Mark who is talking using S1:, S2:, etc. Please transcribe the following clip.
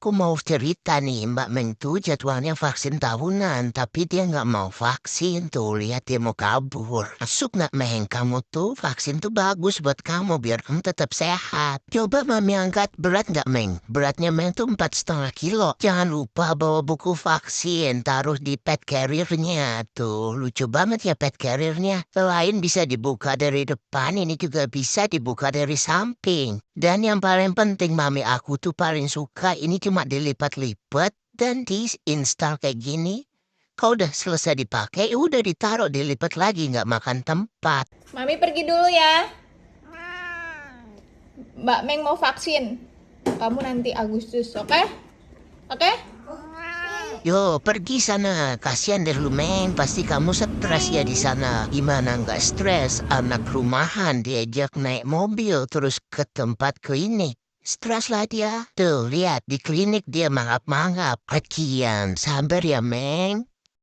S1: aku mau cerita nih Mbak Meng tuh jadwalnya vaksin tahunan, tapi dia nggak mau vaksin tuh, lihat dia mau kabur. Masuk nggak Meng, kamu tuh vaksin tuh bagus buat kamu biar kamu tetap sehat. Coba Mami angkat berat nggak Meng? Beratnya Meng tuh 4,5 kilo. Jangan lupa bawa buku vaksin, taruh di pet carrier-nya tuh. Lucu banget ya pet carrier-nya. Selain bisa dibuka dari depan, ini juga bisa dibuka dari samping. Dan yang paling penting Mami aku tuh paling suka ini cuma dilipat-lipat dan di-install kayak gini. Kau udah selesai dipakai, udah ditaruh dilipat lagi nggak makan tempat.
S2: Mami pergi dulu ya. Mbak Meng mau vaksin. Kamu nanti Agustus, oke? Oke?
S1: Yo, pergi sana. Kasihan deh lu, Meng. Pasti kamu stres ya di sana. Gimana nggak stres? Anak rumahan diajak naik mobil terus ke tempat klinik. Stres lah dia. Tuh, lihat di klinik dia mangap-mangap. Sekian, sabar ya, Meng.